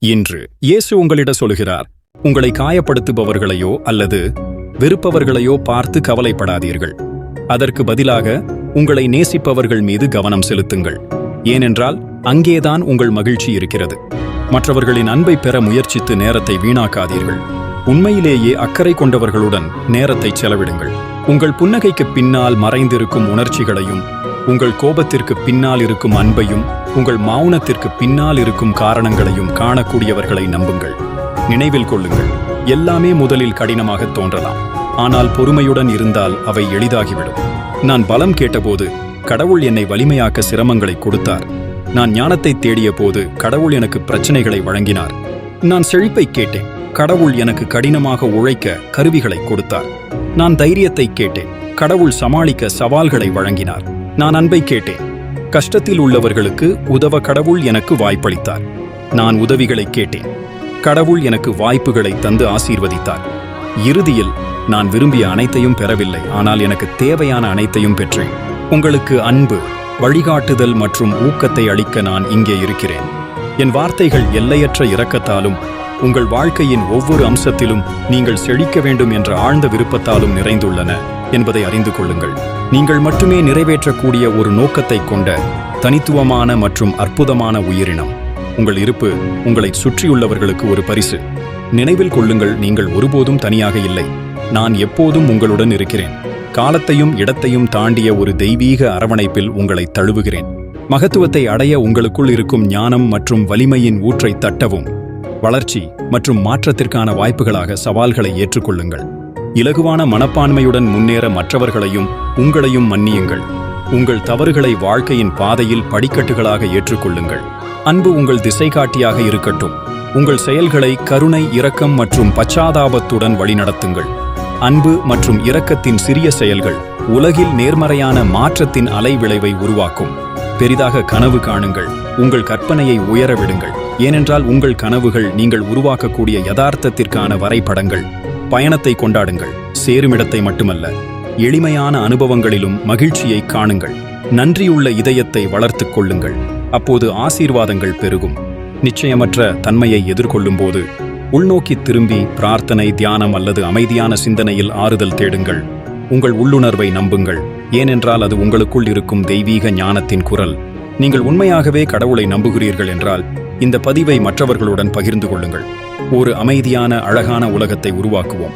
இன்று இயேசு உங்களிடம் சொல்கிறார், உங்களை காயப்படுத்துபவர்களையோ அல்லது வெறுப்பவர்களையோ பார்த்து கவலைப்படாதீர்கள். அதற்கு பதிலாக உங்களை நேசிப்பவர்கள் மீது கவனம் செலுத்துங்கள். ஏனென்றால் அங்கேதான் உங்கள் மகிழ்ச்சி இருக்கிறது. மற்றவர்களின் அன்பை பெற முயற்சித்து நேரத்தை வீணாக்காதீர்கள். உண்மையிலேயே அக்கறை கொண்டவர்களுடன் நேரத்தை செலவிடுங்கள். உங்கள் புன்னகைக்கு பின்னால் மறைந்திருக்கும் உணர்ச்சிகளையும், உங்கள் கோபத்திற்கு பின்னால் இருக்கும் அன்பையும், உங்கள் மௌனத்திற்கு பின்னால் இருக்கும் காரணங்களையும் காணக்கூடியவர்களை நம்புங்கள். நினைவில் கொள்ளுங்கள், எல்லாமே முதலில் கடினமாக தோன்றலாம், ஆனால் பொறுமையுடன் இருந்தால் அவை எளிதாகிவிடும். நான் பலம் கேட்டபோது கடவுள் என்னை வலிமையாக்க சிரமங்களை கொடுத்தார். நான் ஞானத்தை தேடிய போது கடவுள் எனக்கு பிரச்சனைகளை வழங்கினார். நான் செழிப்பை கேட்டேன், கடவுள் எனக்கு கடினமாக உழைக்க கருவிகளை கொடுத்தார். நான் தைரியத்தை கேட்டேன், கடவுள் சமாளிக்க சவால்களை வழங்கினார். நான் அன்பை கேட்டேன், கஷ்டத்தில் உள்ளவர்களுக்கு உதவ கடவுள் எனக்கு வாய்ப்பளித்தார். நான் உதவிகளை கேட்டேன், கடவுள் எனக்கு வாய்ப்புகளை தந்து ஆசீர்வதித்தார். இறுதியில் நான் விரும்பிய அனைத்தையும் பெறவில்லை, ஆனால் எனக்கு தேவையான அனைத்தையும் பெற்றேன். உங்களுக்கு அன்பு, வழிகாட்டுதல் மற்றும் ஊக்கத்தை அளிக்க நான் இங்கே இருக்கிறேன். என் வார்த்தைகள் எல்லையற்ற இரக்கத்தாலும் உங்கள் வாழ்க்கையின் ஒவ்வொரு அம்சத்திலும் நீங்கள் செழிக்க வேண்டும் என்ற ஆழ்ந்த விருப்பத்தாலும் நிறைந்துள்ளன என்பதை அறிந்து கொள்ளுங்கள். நீங்கள் மட்டுமே நிறைவேற்றக்கூடிய ஒரு நோக்கத்தை கொண்ட தனித்துவமான மற்றும் அற்புதமான உயிரினம். உங்கள் இருப்பு உங்களை சுற்றியுள்ளவர்களுக்கு ஒரு பரிசு. நினைவில் கொள்ளுங்கள், நீங்கள் ஒருபோதும் தனியாக இல்லை. நான் எப்போதும் உங்களுடன் இருக்கிறேன். காலத்தையும் இடத்தையும் தாண்டிய ஒரு தெய்வீக அரவணைப்பில் உங்களை தழுவுகிறேன். மகத்துவத்தை அடைய உங்களுக்குள் இருக்கும் ஞானம் மற்றும் வலிமையின் ஊற்றை தட்டவும். வளர்ச்சி மற்றும் மாற்றத்திற்கான வாய்ப்புகளாக சவால்களை ஏற்றுக்கொள்ளுங்கள். இலகுவான மனப்பான்மையுடன் முன்னேற மற்றவர்களையும் உங்களையும் மன்னியுங்கள். உங்கள் தவறுகளை வாழ்க்கையின் பாதையில் படிக்கட்டுகளாக ஏற்றுக்கொள்ளுங்கள். அன்பு உங்கள் திசைகாட்டியாக இருக்கட்டும். உங்கள் செயல்களை கருணை, இரக்கம் மற்றும் பச்சாதாபத்துடன் வழிநடத்துங்கள். அன்பு மற்றும் இரக்கத்தின் சிறிய செயல்கள் உலகில் நேர்மறையான மாற்றத்தின் அலை விளைவை உருவாக்கும். பெரிதாக கனவு காணுங்கள். உங்கள் கற்பனையை உயர விடுங்கள். ஏனென்றால் உங்கள் கனவுகள் நீங்கள் உருவாக்கக்கூடிய யதார்த்தத்திற்கான வரைபடங்கள். பயணத்தை கொண்டாடுங்கள், சேருமிடத்தை மட்டுமல்ல. எளிமையான அனுபவங்களிலும் மகிழ்ச்சியை காணுங்கள். நன்றியுள்ள இதயத்தை வளர்த்துக் கொள்ளுங்கள். அப்போது ஆசீர்வாதங்கள் பெருகும். நிச்சயமற்ற தன்மையை எதிர்கொள்ளும் போது உள்நோக்கி திரும்பி பிரார்த்தனை, தியானம் அல்லது அமைதியான சிந்தனையில் ஆறுதல் தேடுங்கள். உங்கள் உள்ளுணர்வை நம்புங்கள், ஏனென்றால் அது உங்களுக்குள் இருக்கும் தெய்வீக ஞானத்தின் குரல். நீங்கள் உண்மையாகவே கடவுளை நம்புகிறீர்கள் என்றால் இந்த பதிவை மற்றவர்களுடன் பகிர்ந்து கொள்ளுங்கள். ஒரு அமைதியான, அழகான உலகத்தை உருவாக்குவோம்.